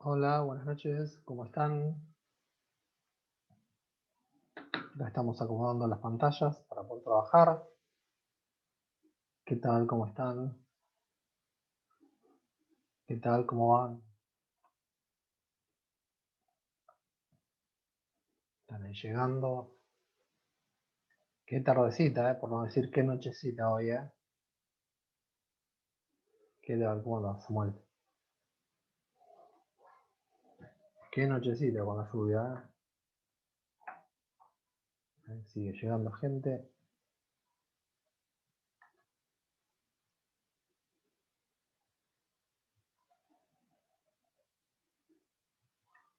Hola, buenas noches, ¿cómo están? Ya estamos acomodando las pantallas para poder trabajar. ¿Qué tal? ¿Cómo están? ¿Qué tal? ¿Cómo van? ¿Están ahí llegando? Qué tardecita, por no decir qué nochecita hoy, ¿eh? ¿Qué tal? ¿Cómo andas, Samuel? Qué nochecita con la lluvia, ¿eh? Sigue llegando gente.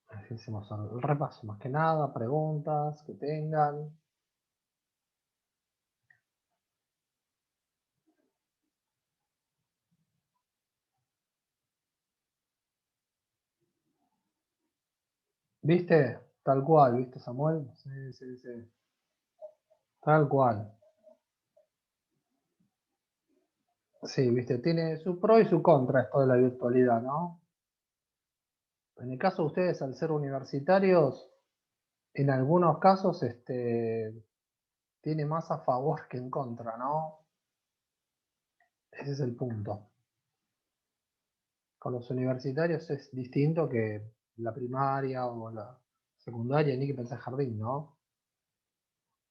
Así hacemos el repaso, más que nada, preguntas que tengan. ¿Viste? Tal cual, ¿viste, Samuel? Sí, sí, sí. Tal cual. Sí, viste, tiene su pro y su contra esto de la virtualidad, ¿no? En el caso de ustedes, al ser universitarios, en algunos casos tiene más a favor que en contra, ¿no? Ese es el punto. Con los universitarios es distinto que la primaria o la secundaria, ni que pensar jardín, ¿no?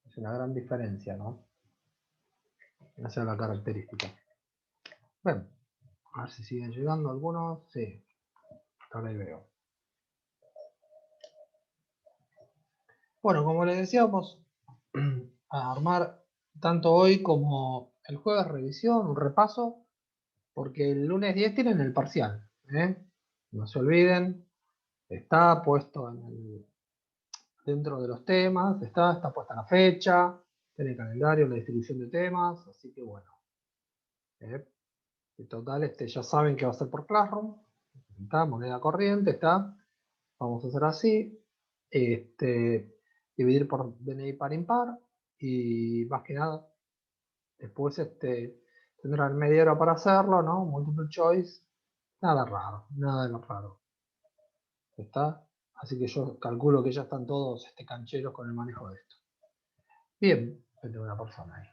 Es una gran diferencia, ¿no? Esa es la característica. Bueno, a ver si siguen llegando algunos. Sí, ahora ahí veo. Bueno, como les decíamos, a armar tanto hoy como el jueves revisión, un repaso, porque el lunes 10 tienen el parcial, ¿eh? No se olviden, está puesto dentro de los temas, está puesta la fecha, tiene el calendario, la distribución de temas, así que bueno. ¿Eh? En total, ya saben que va a ser por Classroom, está, moneda corriente, está. Vamos a hacer así, dividir por DNI par impar, y más que nada, después tendrán media hora para hacerlo, ¿no? Multiple choice, nada raro, nada de lo raro. ¿Está? Así que yo calculo que ya están todos cancheros con el manejo de esto. Bien, tengo una persona ahí.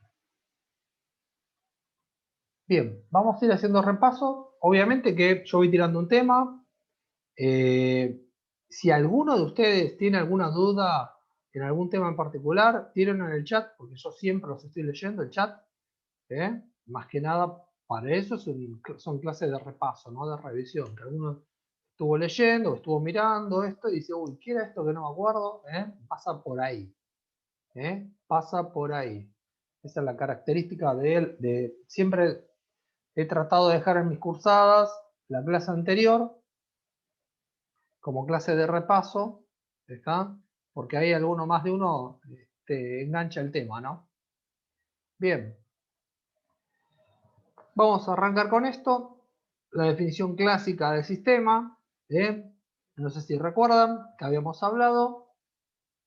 Bien, vamos a ir haciendo repaso. Obviamente que yo voy tirando un tema. Si alguno de ustedes tiene alguna duda en algún tema en particular, tírenlo en el chat, porque yo siempre los estoy leyendo, el chat. Más que nada, para eso son clases de repaso, no de revisión. Que alguno estuvo leyendo, estuvo mirando esto y dice, uy, ¿qué era esto que no me acuerdo? Pasa por ahí. Pasa por ahí. Esa es la característica de él. Siempre he tratado de dejar en mis cursadas la clase anterior como clase de repaso, ¿está? Porque ahí alguno más de uno engancha el tema, ¿no? Bien, vamos a arrancar con esto. La definición clásica del sistema. No sé si recuerdan que habíamos hablado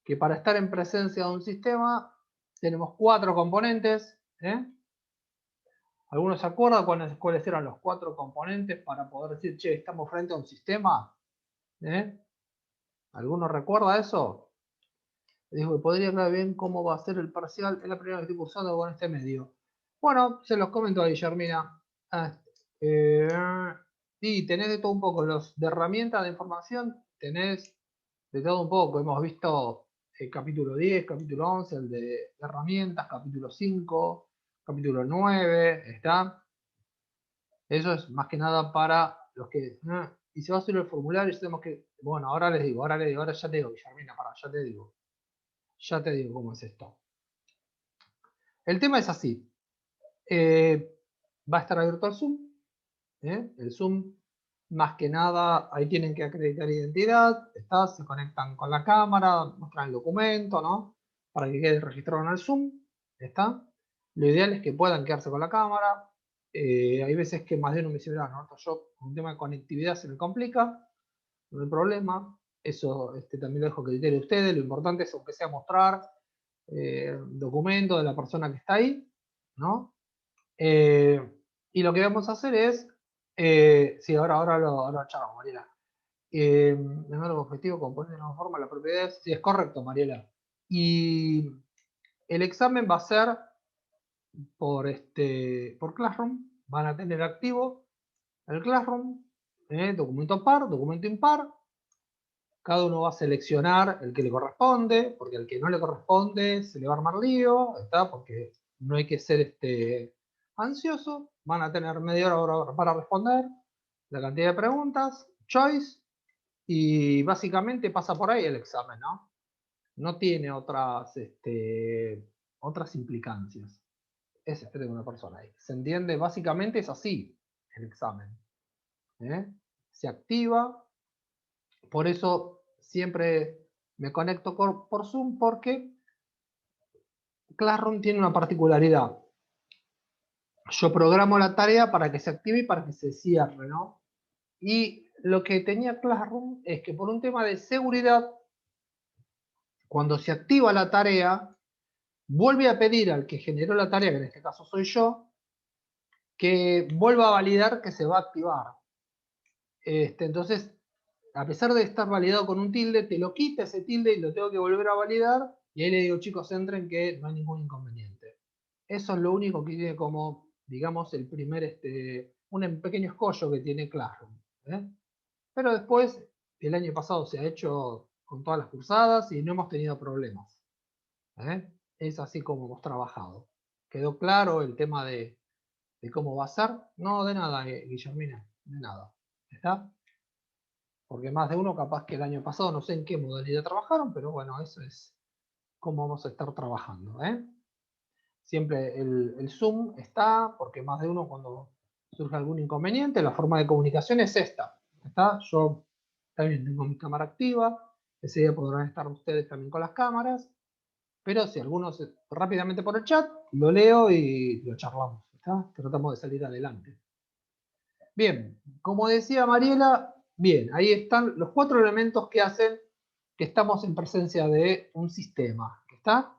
que para estar en presencia de un sistema tenemos 4 componentes. ¿Algunos se acuerdan cuáles eran los 4 componentes para poder decir, che, estamos frente a un sistema? ¿Alguno recuerda eso? Dijo, podría ver bien cómo va a ser el parcial. Es la primera vez que estoy cursando con este medio. Bueno, se los comento a Guillermina. Eh, y tenés de todo un poco. Los de herramientas de información, tenés de todo un poco. Hemos visto el capítulo 10, capítulo 11, el de herramientas, capítulo 5, capítulo 9, ¿está? Eso es más que nada para los que... y se va a hacer el formulario y tenemos que... Bueno, ahora les digo, ahora ya te digo, Guillermina, ya te digo. Ya te digo cómo es esto. El tema es así. Va a estar abierto el Zoom. El Zoom, más que nada, ahí tienen que acreditar identidad. Se conectan con la cámara, muestran el documento, ¿no? Para que quede registrado en el Zoom. ¿Está? Lo ideal es que puedan quedarse con la cámara. Hay veces que más de uno me dice, no, yo un tema de conectividad se me complica. No hay problema. Eso también lo dejo que criterio ustedes. Lo importante es, aunque sea mostrar documento de la persona que está ahí, ¿no? Y lo que vamos a hacer es, sí, ahora charlamos, Mariela. el objetivo, componente no forma, las propiedades. Sí, es correcto, Mariela. Y el examen va a ser por Classroom. Van a tener activo el Classroom, documento par, documento impar. Cada uno va a seleccionar el que le corresponde, porque el que no le corresponde se le va a armar lío, ¿está? Porque no hay que ser ansioso. Van a tener media hora para responder la cantidad de preguntas, choice, y básicamente pasa por ahí el examen, ¿no? No tiene otras implicancias. Es de una persona ahí. ¿Se entiende? Básicamente es así el examen. Se activa. Por eso siempre me conecto por Zoom, porque Classroom tiene una particularidad. Yo programo la tarea para que se active y para que se cierre, ¿no? Y lo que tenía Classroom es que por un tema de seguridad, cuando se activa la tarea, vuelve a pedir al que generó la tarea, que en este caso soy yo, que vuelva a validar que se va a activar. Entonces, a pesar de estar validado con un tilde, te lo quita ese tilde y lo tengo que volver a validar. Y ahí le digo, chicos, entren, que no hay ningún inconveniente. Eso es lo único que tiene como, digamos, el primer, un pequeño escollo que tiene Classroom. Pero después, el año pasado se ha hecho con todas las cursadas y no hemos tenido problemas. Es así como hemos trabajado. ¿Quedó claro el tema de cómo va a ser? No, de nada, Guillermina, de nada. ¿Está? Porque más de uno capaz que el año pasado, no sé en qué modalidad trabajaron, pero bueno, eso es cómo vamos a estar trabajando. Siempre el Zoom está, porque más de uno cuando surge algún inconveniente, la forma de comunicación es esta. ¿Está? Yo también tengo mi cámara activa, ese día podrán estar ustedes también con las cámaras, pero si algunos rápidamente por el chat, lo leo y lo charlamos. ¿Está? Tratamos de salir adelante. Bien, como decía Mariela, bien, ahí están los 4 elementos que hacen que estamos en presencia de un sistema. ¿Está?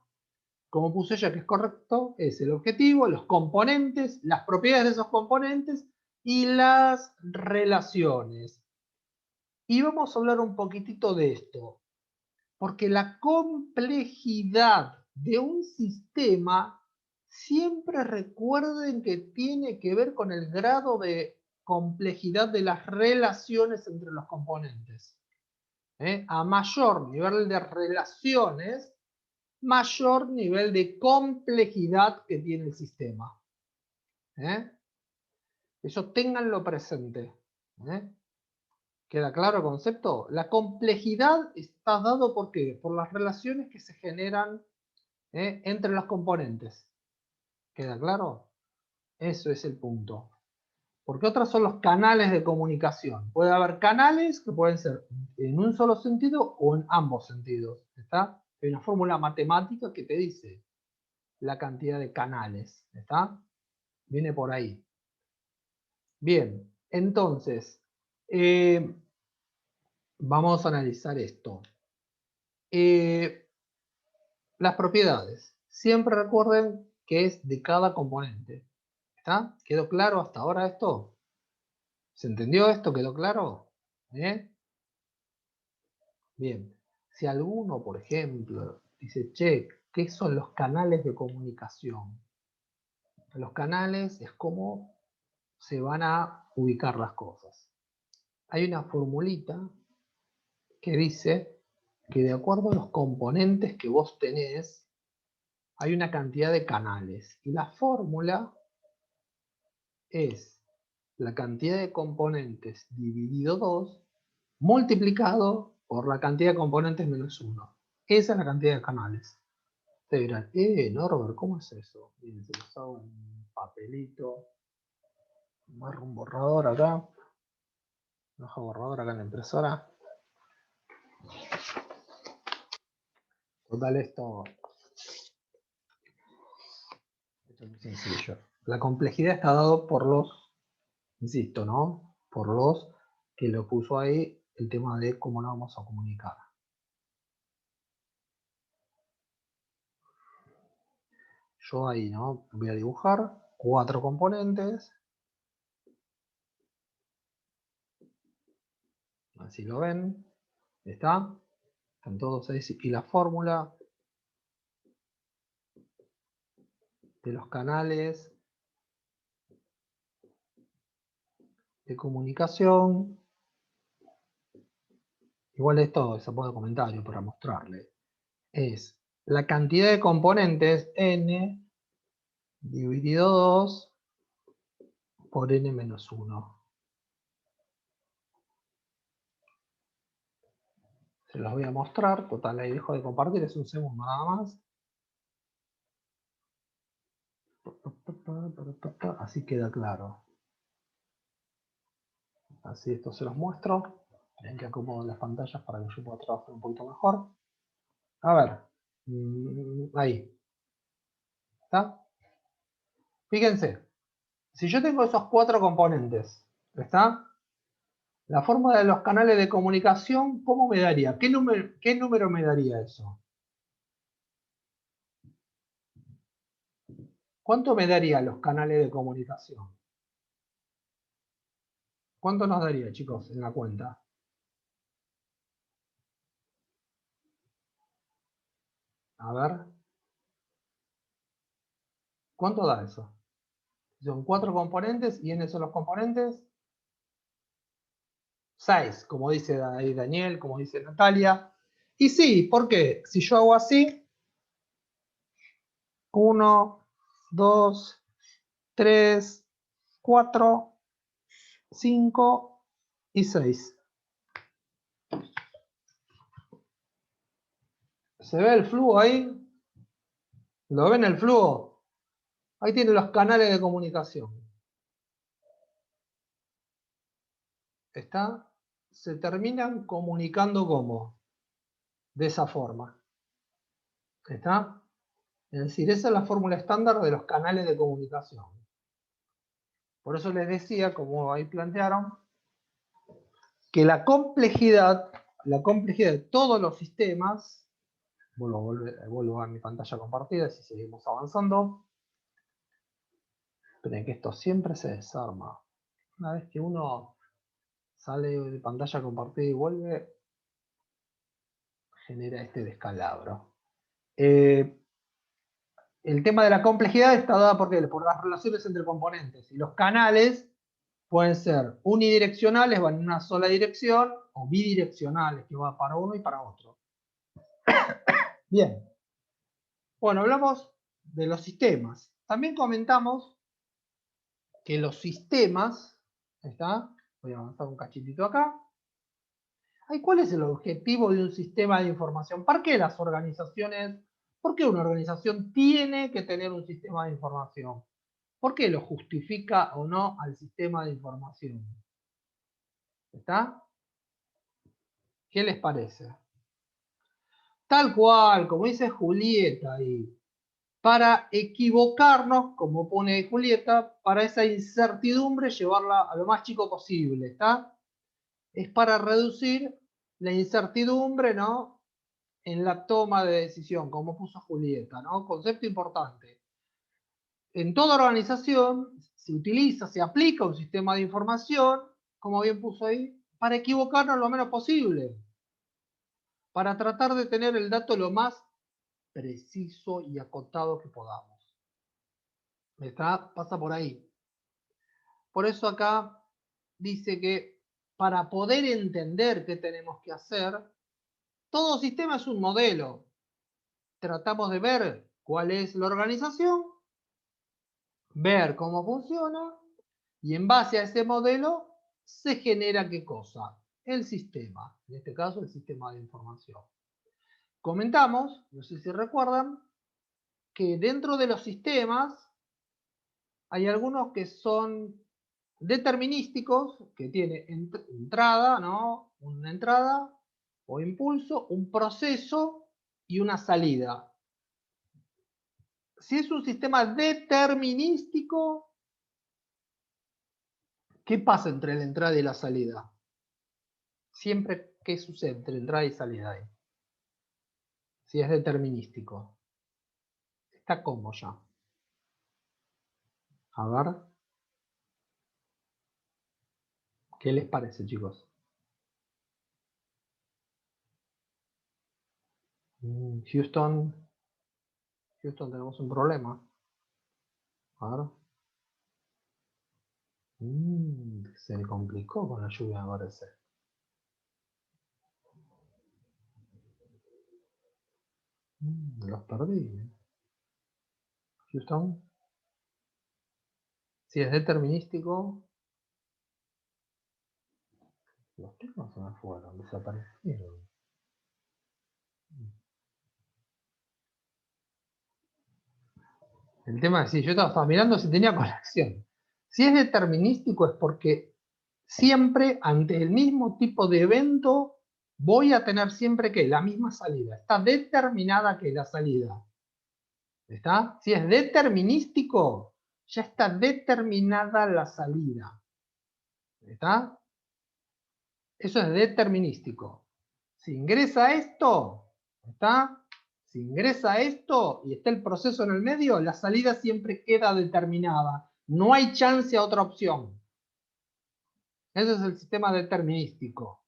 Como puse ya que es correcto, es el objetivo, los componentes, las propiedades de esos componentes y las relaciones. Y vamos a hablar un poquitito de esto, porque la complejidad de un sistema, siempre recuerden que tiene que ver con el grado de complejidad de las relaciones entre los componentes. A mayor nivel de relaciones, mayor nivel de complejidad que tiene el sistema. Eso ténganlo presente. ¿Queda claro el concepto? La complejidad está dado ¿por qué? Por las relaciones que se generan entre los componentes. ¿Queda claro? Eso es el punto. Porque otros son los canales de comunicación. Puede haber canales que pueden ser en un solo sentido o en ambos sentidos. ¿Está? Hay una fórmula matemática que te dice la cantidad de canales. ¿Está? Viene por ahí. Bien, entonces, vamos a analizar esto. Las propiedades. Siempre recuerden que es de cada componente. ¿Está? ¿Quedó claro hasta ahora esto? ¿Se entendió esto? ¿Quedó claro? Bien. Si alguno, por ejemplo, dice, che, ¿qué son los canales de comunicación? Los canales es cómo se van a ubicar las cosas. Hay una formulita que dice que de acuerdo a los componentes que vos tenés, hay una cantidad de canales. Y la fórmula es la cantidad de componentes dividido 2 multiplicado por la cantidad de componentes menos 1. Esa es la cantidad de canales. Ustedes dirán, Norbert, ¿cómo es eso? Miren, se los hago un papelito, agarro un borrador acá, una hoja borrador acá en la impresora. Total, esto es muy sencillo. La complejidad está dado por los, insisto, ¿no? Por los que lo puso ahí el tema de cómo lo vamos a comunicar. Yo ahí, ¿no? Voy a dibujar 4 componentes. Así lo ven. ¿Está? Están todos ahí. Y la fórmula de los canales de comunicación. Igual esto se pone comentario para mostrarle. Es la cantidad de componentes n dividido 2 por n menos 1. Se los voy a mostrar. Total, ahí dejo de compartir. Es un segundo nada más. Así queda claro. Así esto se los muestro. Ven que acomodo las pantallas para que yo pueda trabajar un poquito mejor. A ver. Ahí. ¿Está? Fíjense. Si yo tengo esos 4 componentes, ¿está? La fórmula de los canales de comunicación, ¿cómo me daría? ¿Qué número me daría eso? ¿Cuánto me daría los canales de comunicación? ¿Cuánto nos daría, chicos, en la cuenta? A ver. ¿Cuánto da eso? Son 4 componentes y n son los componentes. 6, como dice ahí Daniel, como dice Natalia. Y sí, ¿por qué? Si yo hago así, 1, 2, 3, 4, 5 y 6. ¿Se ve el flujo ahí? ¿Lo ven el flujo? Ahí tienen los canales de comunicación. ¿Está? Se terminan comunicando como de esa forma. ¿Está? Es decir, esa es la fórmula estándar de los canales de comunicación. Por eso les decía, como ahí plantearon, que la complejidad de todos los sistemas, vuelvo a mi pantalla compartida si seguimos avanzando. Esperen que esto siempre se desarma. Una vez que uno sale de pantalla compartida y vuelve, genera este descalabro. El tema de la complejidad está dada por las relaciones entre componentes. Y los canales pueden ser unidireccionales, van en una sola dirección, o bidireccionales, que va para uno y para otro. Bien. Bueno, hablamos de los sistemas. También comentamos que los sistemas, ¿está? Voy a avanzar un cachitito acá. ¿Cuál es el objetivo de un sistema de información? ¿Por qué las organizaciones, por qué una organización tiene que tener un sistema de información? ¿Por qué lo justifica o no al sistema de información? ¿Está? ¿Qué les parece? Tal cual, como dice Julieta ahí, para equivocarnos, como pone Julieta, para esa incertidumbre llevarla a lo más chico posible, ¿está? Es para reducir la incertidumbre, ¿no? En la toma de decisión, como puso Julieta, ¿no? Concepto importante. En toda organización se utiliza, se aplica un sistema de información, como bien puso ahí, para equivocarnos lo menos posible, para tratar de tener el dato lo más preciso y acotado que podamos. Pasa por ahí. Por eso acá dice que para poder entender qué tenemos que hacer, todo sistema es un modelo. Tratamos de ver cuál es la organización, ver cómo funciona, y en base a ese modelo se genera ¿qué cosa? El sistema, en este caso el sistema de información. Comentamos, no sé si recuerdan, que dentro de los sistemas hay algunos que son determinísticos, que tiene entrada, ¿no? Una entrada o impulso, un proceso y una salida. Si es un sistema determinístico, ¿qué pasa entre la entrada y la salida? Siempre, ¿qué sucede entre entrada y salida ahí? Si es determinístico. Está como ya. A ver. ¿Qué les parece, chicos? Houston, tenemos un problema. A ver. Se le complicó con la lluvia, me parece. Los perdí. Houston. Si es determinístico, los temas se me fueron, desaparecieron. El tema es si yo estaba mirando si tenía conexión. Si es determinístico es porque siempre ante el mismo tipo de evento voy a tener siempre que la misma salida. Está determinada que la salida. ¿Está? Si es determinístico, ya está determinada la salida. ¿Está? Eso es determinístico. Si ingresa esto, ¿está? Si ingresa esto y está el proceso en el medio, la salida siempre queda determinada. No hay chance a otra opción. Ese es el sistema determinístico.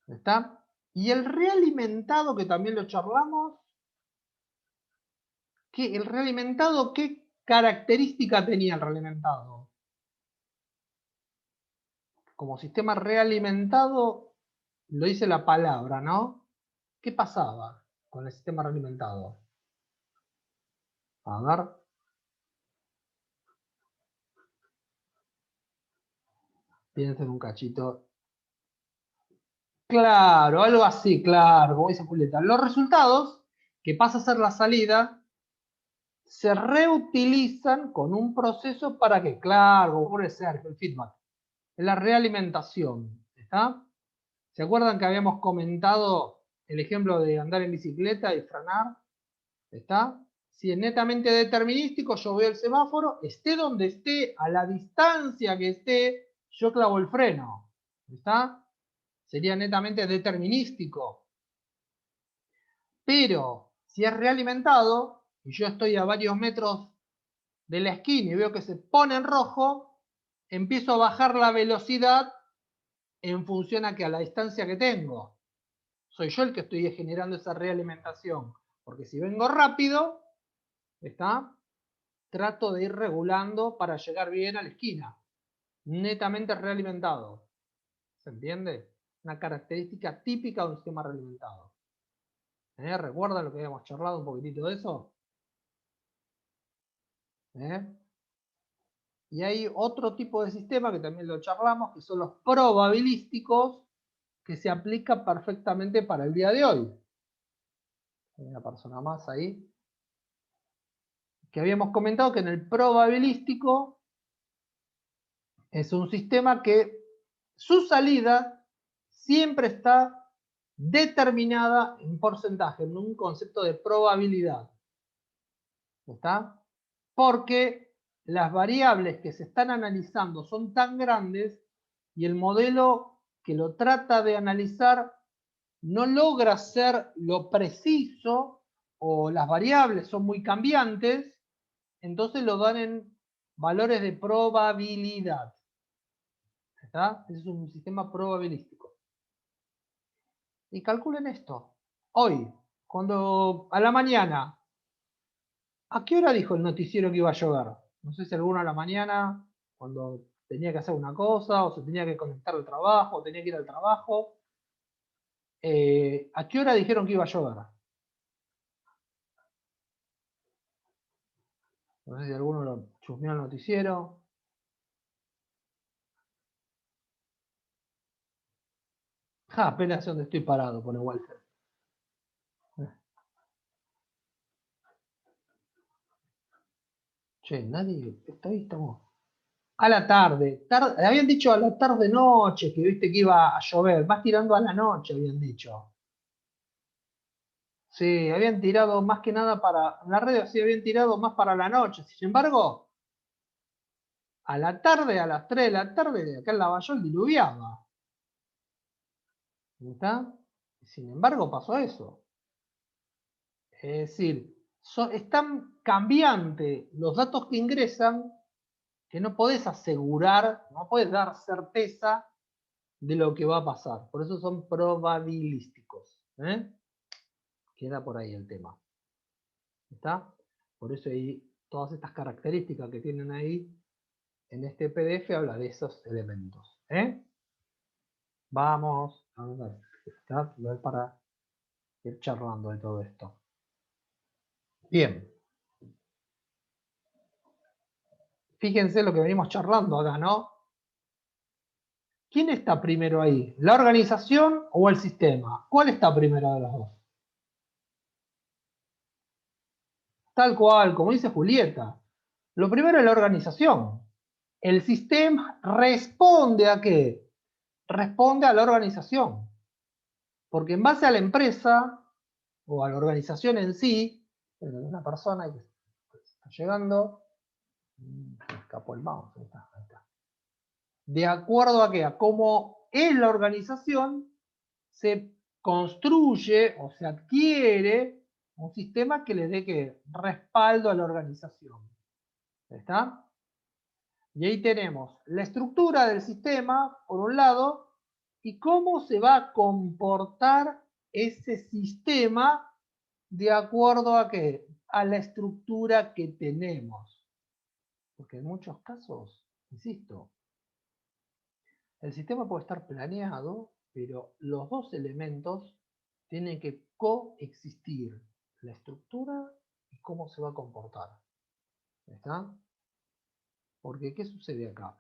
¿Está? Y el realimentado, que también lo charlamos, el realimentado, ¿qué característica tenía el realimentado? Como sistema realimentado, lo dice la palabra, ¿no? ¿Qué pasaba con el sistema realimentado? A ver. Piensen un cachito. Claro, algo así, claro, como dice Julieta. Los resultados, que pasa a ser la salida, se reutilizan con un proceso para que, claro, como puede ser el feedback, la realimentación. ¿Está? ¿Se acuerdan que habíamos comentado el ejemplo de andar en bicicleta y frenar? ¿Está? Si es netamente determinístico, yo veo el semáforo, esté donde esté, a la distancia que esté, yo clavo el freno. ¿Está? Sería netamente determinístico. Pero si es realimentado, y yo estoy a varios metros de la esquina y veo que se pone en rojo, empiezo a bajar la velocidad en función a la distancia que tengo. Soy yo el que estoy generando esa realimentación. Porque si vengo rápido, ¿está? Trato de ir regulando para llegar bien a la esquina. Netamente realimentado. ¿Se entiende? Una característica típica de un sistema realimentado. ¿Recuerdan lo que habíamos charlado un poquitito de eso? Y hay otro tipo de sistema que también lo charlamos, que son los probabilísticos, que se aplica perfectamente para el día de hoy. Hay una persona más ahí. Que habíamos comentado que en el probabilístico es un sistema que su salida siempre está determinada en porcentaje, en un concepto de probabilidad. ¿Está? Porque las variables que se están analizando son tan grandes y el modelo que lo trata de analizar no logra ser lo preciso o las variables son muy cambiantes, entonces lo dan en valores de probabilidad. ¿Está? Ese es un sistema probabilístico. Y calculen esto. Hoy, cuando a la mañana, ¿a qué hora dijo el noticiero que iba a llover? No sé si alguno a la mañana, cuando tenía que hacer una cosa, o se tenía que conectar al trabajo, o tenía que ir al trabajo. ¿A qué hora dijeron que iba a llover? No sé si alguno lo chusmeó al noticiero. Apenas sé dónde estoy parado, pone Walter. Che, nadie. Ahí estamos. A la tarde. Habían dicho a la tarde-noche que viste que iba a llover. Más tirando a la noche, habían dicho. Sí, habían tirado más que nada para. En la red sí habían tirado más para la noche. Sin embargo, a la tarde, a las 3 de la tarde, acá en Lavallol diluviaba. ¿Está? Sin embargo, pasó eso. Es decir, es tan cambiante los datos que ingresan que no podés asegurar, no podés dar certeza de lo que va a pasar. Por eso son probabilísticos. Queda por ahí el tema. ¿Está? Por eso hay todas estas características que tienen ahí en este PDF habla de esos elementos. Vamos a ver, ¿está? Para ir charlando de todo esto. Bien. Fíjense lo que venimos charlando acá, ¿no? ¿Quién está primero ahí? ¿La organización o el sistema? ¿Cuál está primero de los dos? Tal cual, como dice Julieta. Lo primero es la organización. El sistema responde ¿a qué? Responde a la organización. Porque en base a la empresa o a la organización en sí, una persona que está llegando, escapó el mouse, ahí está. De acuerdo a qué, a cómo es la organización, se construye o se adquiere un sistema que le dé ¿qué? Respaldo a la organización. ¿Está? Y ahí tenemos la estructura del sistema, por un lado, y cómo se va a comportar ese sistema de acuerdo a qué, a la estructura que tenemos. Porque en muchos casos, insisto, el sistema puede estar planeado, pero los dos elementos tienen que coexistir, la estructura y cómo se va a comportar. ¿Está? Porque ¿qué sucede acá?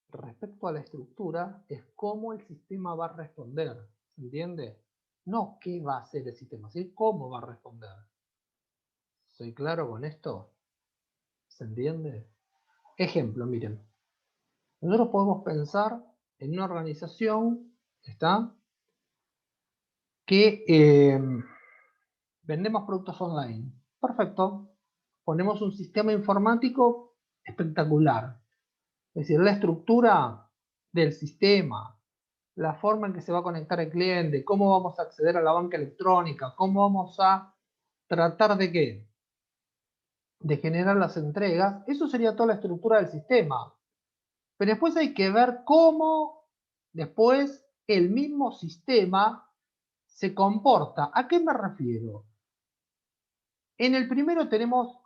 Respecto a la estructura, es cómo el sistema va a responder. ¿Se entiende? No qué va a hacer el sistema, sino cómo va a responder. ¿Soy claro con esto? ¿Se entiende? Ejemplo, miren. Nosotros podemos pensar en una organización, ¿está? Que vendemos productos online. Perfecto. Ponemos un sistema informático espectacular. Es decir, la estructura del sistema, la forma en que se va a conectar el cliente, cómo vamos a acceder a la banca electrónica, cómo vamos a tratar de qué, de generar las entregas, eso sería toda la estructura del sistema. Pero después hay que ver cómo después el mismo sistema se comporta. ¿A qué me refiero? En el primero tenemos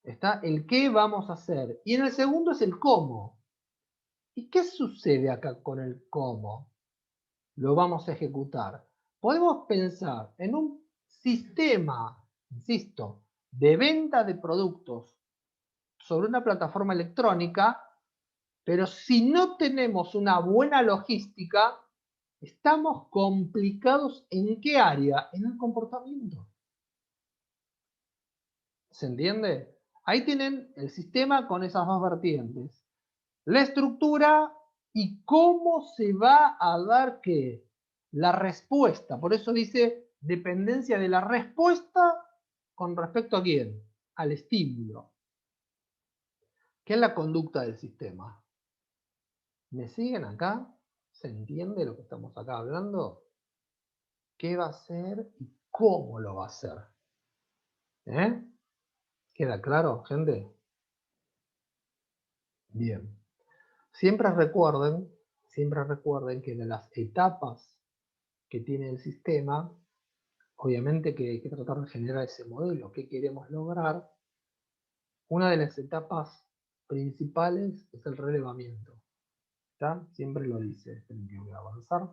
está el qué vamos a hacer y en el segundo es el cómo. ¿Y qué sucede acá con el cómo? Lo vamos a ejecutar. Podemos pensar en un sistema, insisto, de venta de productos sobre una plataforma electrónica, pero si no tenemos una buena logística, estamos complicados ¿en qué área? En el comportamiento. ¿Se entiende? Ahí tienen el sistema con esas dos vertientes. La estructura y cómo se va a dar ¿qué? La respuesta. Por eso dice dependencia de la respuesta con respecto a quién? Al estímulo. ¿Qué es la conducta del sistema? ¿Me siguen acá? ¿Se entiende lo que estamos acá hablando? ¿Qué va a hacer y cómo lo va a hacer? ¿Queda claro, gente? Bien. Siempre recuerden que de las etapas que tiene el sistema, obviamente que hay que tratar de generar ese modelo que queremos lograr. Una de las etapas principales es el relevamiento. ¿Está? Siempre lo dice. Esperen que voy a avanzar.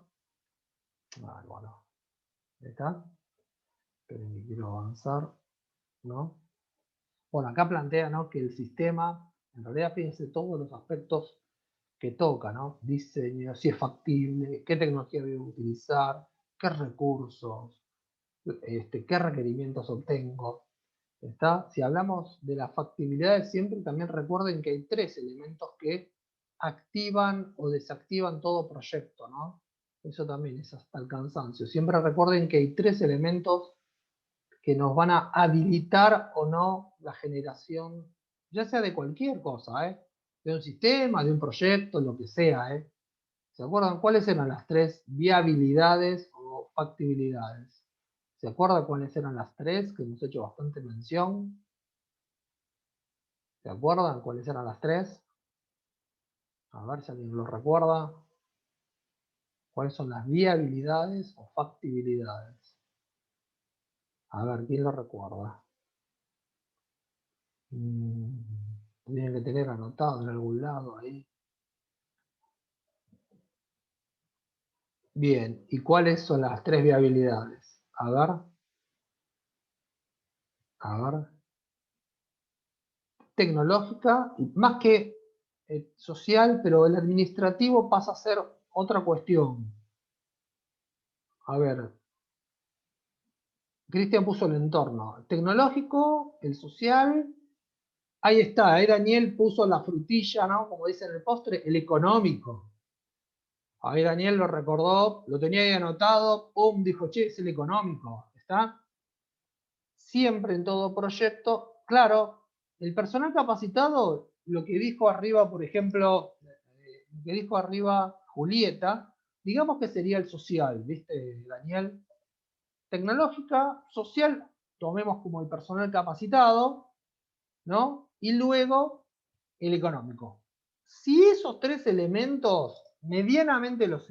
Bueno, ¿está? Esperen que quiero avanzar. ¿No? Bueno, acá plantea, ¿no?, que el sistema, en realidad fíjense todos los aspectos que toca, ¿no? Diseño, si es factible, qué tecnología voy a utilizar, qué recursos, qué requerimientos obtengo. ¿Está? Si hablamos de la factibilidad, siempre también recuerden que hay tres elementos que activan o desactivan todo proyecto, ¿no? Eso también es hasta el cansancio. Siempre recuerden que hay tres elementos que nos van a habilitar o no la generación, ya sea de cualquier cosa, de un sistema, de un proyecto, lo que sea. ¿Se acuerdan cuáles eran las tres viabilidades o factibilidades? ¿Se acuerdan cuáles eran las tres que hemos hecho bastante mención? ¿Se acuerdan cuáles eran las tres? A ver si alguien lo recuerda. ¿Cuáles son las viabilidades o factibilidades? A ver, ¿quién lo recuerda? Tienen que tener anotado en algún lado ahí. Bien, ¿y cuáles son las 3 viabilidades? A ver. Tecnológica, más que social, pero el administrativo pasa a ser otra cuestión. A ver, Cristian puso el entorno. El tecnológico, el social. Ahí está, ahí Daniel puso la frutilla, ¿no? Como dice en el postre, el económico. Ahí Daniel lo recordó, lo tenía ahí anotado, pum, dijo, che, es el económico. ¿Está? Siempre en todo proyecto, claro, el personal capacitado, lo que dijo arriba, por ejemplo, lo que dijo arriba Julieta, digamos que sería el social, ¿viste, Daniel? Tecnológica, social, tomemos como el personal capacitado, ¿no? Y luego el económico. Si esos 3 elementos medianamente los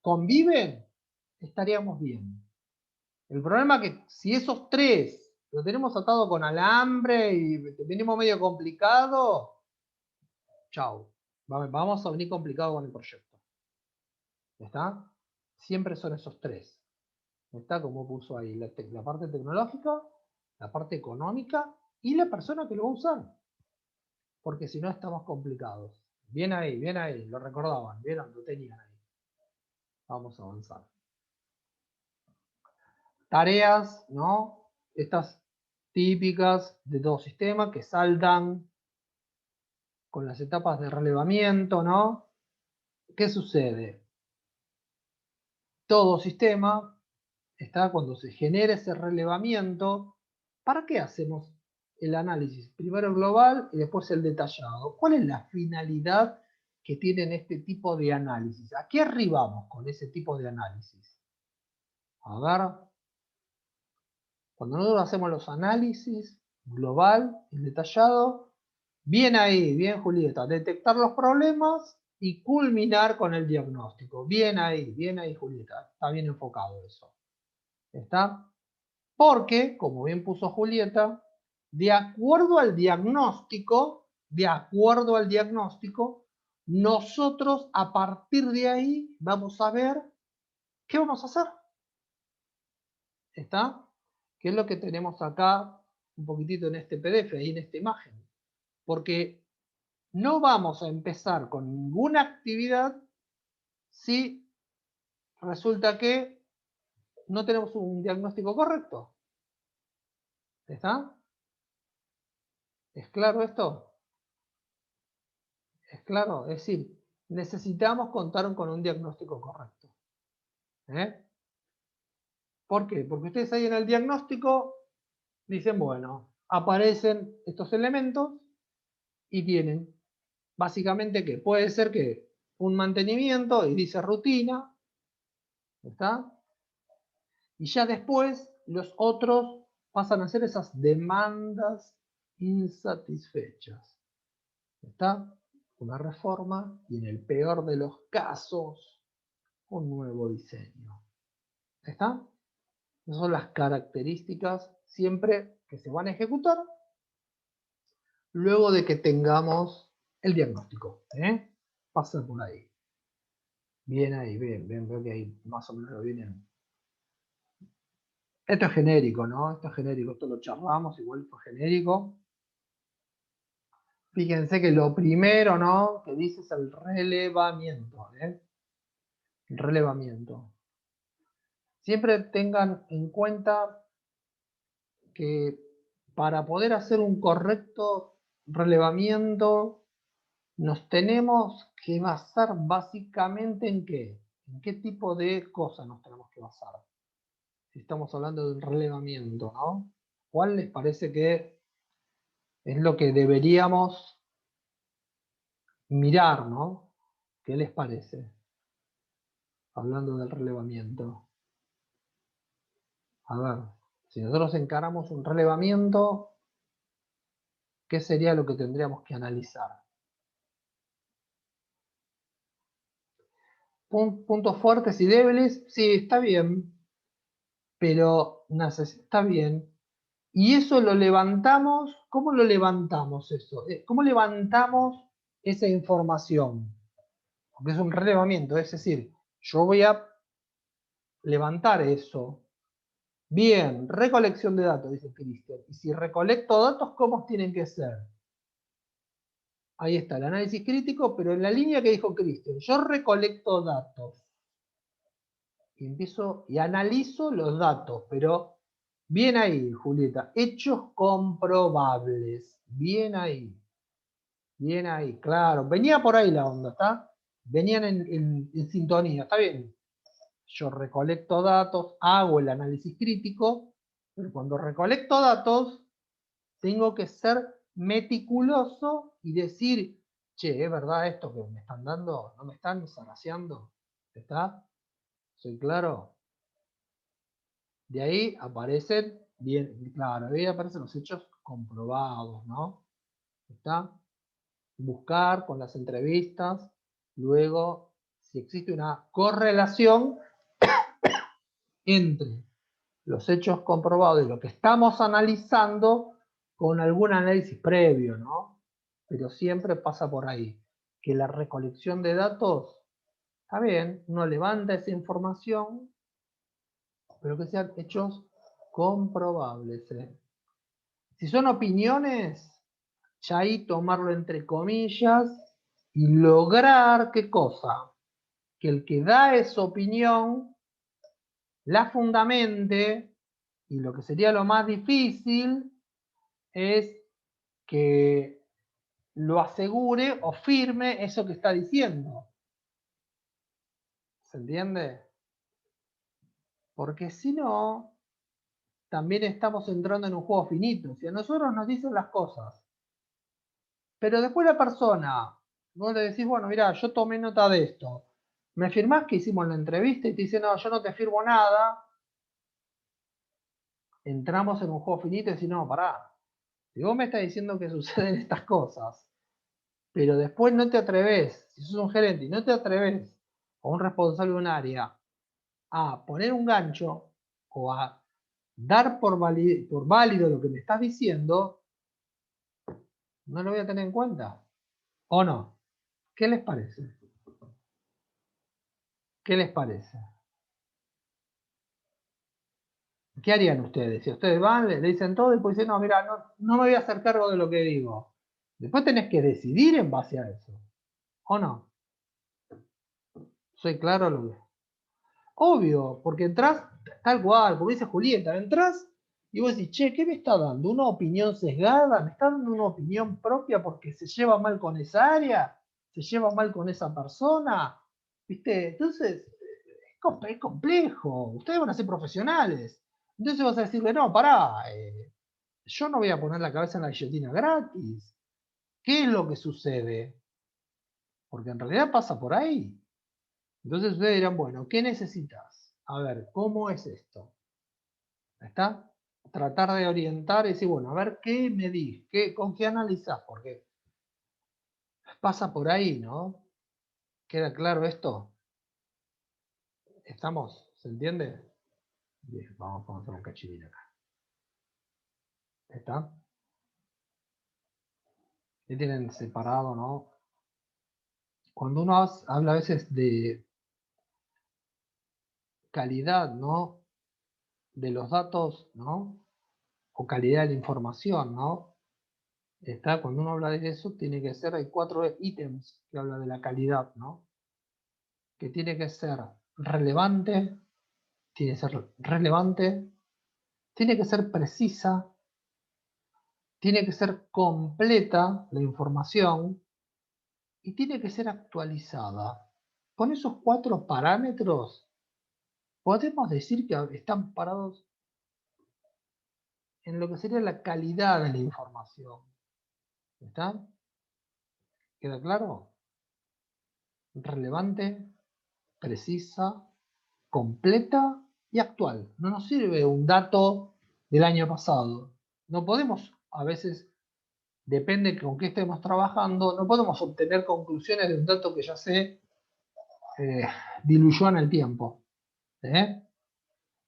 conviven, estaríamos bien. El problema es que si esos 3 lo tenemos atado con alambre y tenemos medio complicado, chau. Vamos a venir complicado con el proyecto. ¿Está? Siempre son esos 3. ¿Está? Como puso ahí la parte tecnológica, la parte económica y la persona que lo va a usar. Porque si no estamos complicados. Bien ahí, lo recordaban, vieron, lo tenían ahí. Vamos a avanzar. Tareas, ¿no? Estas típicas de todo sistema que saltan con las etapas de relevamiento, ¿no? ¿Qué sucede? Todo sistema está cuando se genera ese relevamiento. ¿Para qué hacemos el análisis? Primero el global y después el detallado. ¿Cuál es la finalidad que tienen este tipo de análisis? ¿A qué arribamos con ese tipo de análisis? A ver, cuando nosotros hacemos los análisis global y detallado, bien ahí, bien Julieta, detectar los problemas y culminar con el diagnóstico. Bien ahí, Julieta, está bien enfocado eso. ¿Está? Porque, como bien puso Julieta, de acuerdo al diagnóstico, nosotros a partir de ahí vamos a ver qué vamos a hacer. ¿Está? ¿Qué es lo que tenemos acá un poquitito en este PDF, ahí en esta imagen? Porque no vamos a empezar con ninguna actividad si resulta que no tenemos un diagnóstico correcto. ¿Está? ¿Es claro esto? ¿Es claro? Es decir, necesitamos contar con un diagnóstico correcto. ¿Por qué? Porque ustedes ahí en el diagnóstico dicen, bueno, aparecen estos elementos y tienen básicamente que puede ser que un mantenimiento y dice rutina, ¿está? Y ya después los otros pasan a ser esas demandas insatisfechas. ¿Está? Una reforma y en el peor de los casos, un nuevo diseño. ¿Está? Esas son las características siempre que se van a ejecutar luego de que tengamos el diagnóstico. Pasa por ahí. Bien ahí, bien, veo que ahí más o menos lo vienen. Esto es genérico, ¿no? Esto es genérico, esto lo charlamos, igual esto es genérico. Fíjense que lo primero, ¿no? Que dice es el relevamiento, Relevamiento. Siempre tengan en cuenta que para poder hacer un correcto relevamiento nos tenemos que basar básicamente en qué. ¿En qué tipo de cosas nos tenemos que basar? Si estamos hablando de un relevamiento, ¿no? ¿Cuál les parece que es lo que deberíamos mirar, ¿no? ¿Qué les parece? Hablando del relevamiento. A ver, si nosotros encaramos un relevamiento, ¿qué sería lo que tendríamos que analizar? Puntos fuertes y débiles, sí, está bien. pero está bien. Y eso lo levantamos, ¿cómo lo levantamos eso? ¿Cómo levantamos esa información? Porque es un relevamiento, es decir, yo voy a levantar eso. Bien, recolección de datos, dice Cristian. Y si recolecto datos, ¿cómo tienen que ser? Ahí está, el análisis crítico, pero en la línea que dijo Cristian, yo recolecto datos. Y empiezo y analizo los datos, pero bien ahí, Julieta, hechos comprobables. Bien ahí, claro. Venía por ahí la onda, ¿está? Venían en sintonía, está bien. Yo recolecto datos, hago el análisis crítico, pero cuando recolecto datos, tengo que ser meticuloso y decir, che, ¿es verdad esto que me están dando? ¿No me están zaraseando? ¿Está? ¿Soy claro? De ahí aparecen, bien, claro, ahí aparecen los hechos comprobados, ¿no? ¿Está? Buscar con las entrevistas, luego, si existe una correlación entre los hechos comprobados y lo que estamos analizando con algún análisis previo, ¿no? Pero siempre pasa por ahí, que la recolección de datos, está bien, uno levanta esa información, pero que sean hechos comprobables. Si son opiniones, ya ahí tomarlo entre comillas y lograr, ¿qué cosa? Que el que da esa opinión la fundamente, y lo que sería lo más difícil es que lo asegure o firme eso que está diciendo. ¿Se entiende? Porque si no, también estamos entrando en un juego finito. Si a nosotros nos dicen las cosas, pero después la persona, vos le decís, bueno, mira, yo tomé nota de esto, ¿me firmás que hicimos la entrevista? Y te dice, no, yo no te firmo nada. Entramos en un juego finito y decís, no, pará. Si vos me estás diciendo que suceden estas cosas, pero después no te atreves, si sos un gerente y no te atreves, o un responsable de un área, a poner un gancho o a dar por válido lo que me estás diciendo, no lo voy a tener en cuenta. ¿O no? ¿Qué les parece? ¿Qué les parece? ¿Qué harían ustedes? Si ustedes van, le dicen todo y después dicen, no, mira, no me voy a hacer cargo de lo que digo. Después tenés que decidir en base a eso. ¿O no? Soy claro lo que... Obvio, porque entras tal cual, como dice Julieta, entras y vos decís, che, ¿qué me está dando? ¿Una opinión sesgada? ¿Me está dando una opinión propia porque se lleva mal con esa área? ¿Se lleva mal con esa persona? ¿Viste? Entonces, es complejo. Ustedes van a ser profesionales. Entonces vas a decirle, no, pará, yo no voy a poner la cabeza en la guillotina gratis. ¿Qué es lo que sucede? Porque en realidad pasa por ahí. Entonces ustedes dirán, bueno, ¿qué necesitas? A ver, ¿cómo es esto? ¿Está? Tratar de orientar y decir, bueno, a ver, ¿qué medís? ¿Con qué analizás? Porque pasa por ahí, ¿no? ¿Queda claro esto? ¿Estamos? ¿Se entiende? Bien, vamos a hacer un cachilín acá. ¿Está? ¿Qué tienen separado, no? Cuando uno habla a veces de calidad, ¿no? De los datos, ¿no? O calidad de la información, ¿no? Está, cuando uno habla de eso, tiene que ser, hay 4 ítems que habla de la calidad, ¿no? Que tiene que ser relevante, tiene que ser precisa, tiene que ser completa la información y tiene que ser actualizada. Con esos 4 parámetros, podemos decir que están parados en lo que sería la calidad de la información. ¿Está? ¿Queda claro? Relevante, precisa, completa y actual. No nos sirve un dato del año pasado. No podemos, a veces, depende con qué estemos trabajando, no podemos obtener conclusiones de un dato que ya se diluyó en el tiempo. ¿Eh?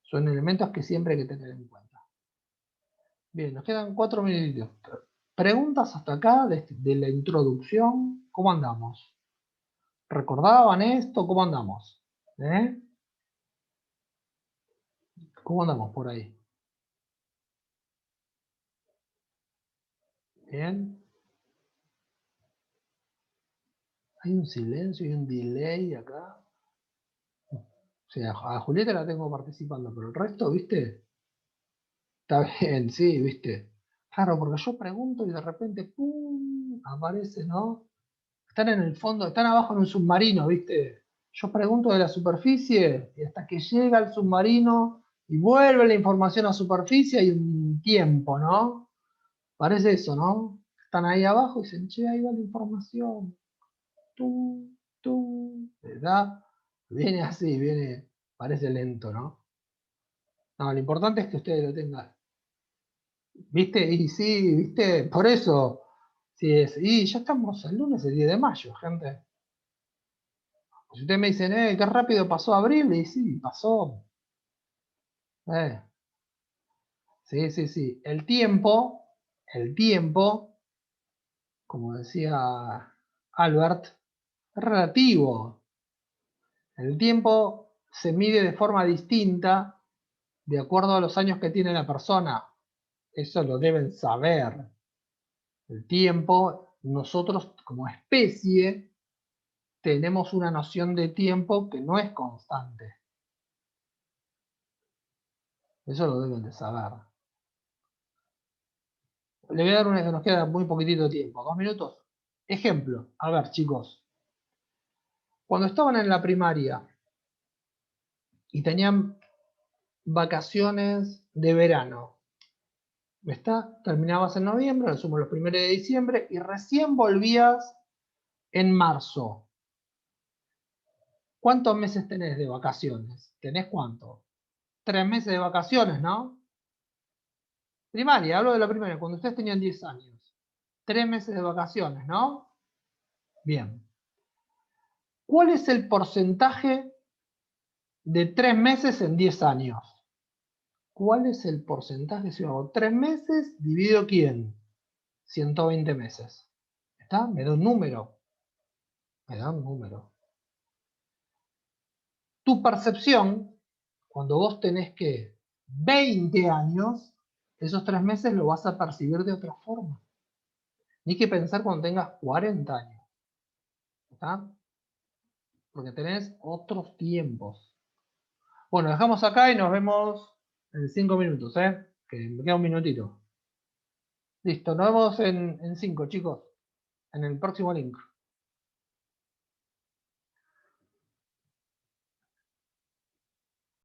Son elementos que siempre hay que tener en cuenta. Bien, nos quedan 4 minutitos. Preguntas hasta acá de la introducción. ¿Cómo andamos? ¿Recordaban esto? ¿Cómo andamos? ¿Eh? ¿Cómo andamos por ahí? Bien. Hay un silencio y un delay acá. O sea, a Julieta la tengo participando, pero el resto, ¿viste? Está bien, sí, ¿viste? Claro, porque yo pregunto y de repente, ¡pum! Aparece, ¿no? Están en el fondo, están abajo en un submarino, ¿viste? Yo pregunto de la superficie y hasta que llega el submarino y vuelve la información a superficie hay un tiempo, ¿no? Parece eso, ¿no? Están ahí abajo y dicen, che, ahí va la información. Tú, ¿verdad? Viene así, viene, parece lento, ¿no? No, lo importante es que ustedes lo tengan. ¿Viste? Y sí, ¿viste? Por eso. Sí, y ya estamos el lunes, el 10 de mayo, gente. Si ustedes me dicen, qué rápido pasó abril, y sí, pasó. Eh, sí, sí, sí. El tiempo, como decía Albert, es relativo. El tiempo se mide de forma distinta de acuerdo a los años que tiene la persona. Eso lo deben saber. El tiempo, nosotros como especie, tenemos una noción de tiempo que no es constante. Eso lo deben de saber. Le voy a dar una que nos queda muy poquitito tiempo, 2 minutos. Ejemplo, a ver chicos, cuando estaban en la primaria y tenían vacaciones de verano, terminabas en noviembre, lo sumo los primeros de diciembre, y recién volvías en marzo. ¿Cuántos meses tenés de vacaciones? ¿Tenés cuánto? 3 meses de vacaciones, ¿no? Primaria, hablo de la primaria, cuando ustedes tenían 10 años. 3 meses de vacaciones, ¿no? Bien. ¿Cuál es el porcentaje de 3 meses en 10 años? ¿Cuál es el porcentaje si hago 3 meses dividido quién? 120 meses. ¿Está? Me da un número. Me da un número. Tu percepción, cuando vos tenés que 20 años, esos 3 meses lo vas a percibir de otra forma. Ni que pensar cuando tengas 40 años. ¿Está? Porque tenés otros tiempos. Bueno, dejamos acá y nos vemos en 5 minutos, que me queda un minutito. Listo, nos vemos en 5, chicos, en el próximo link.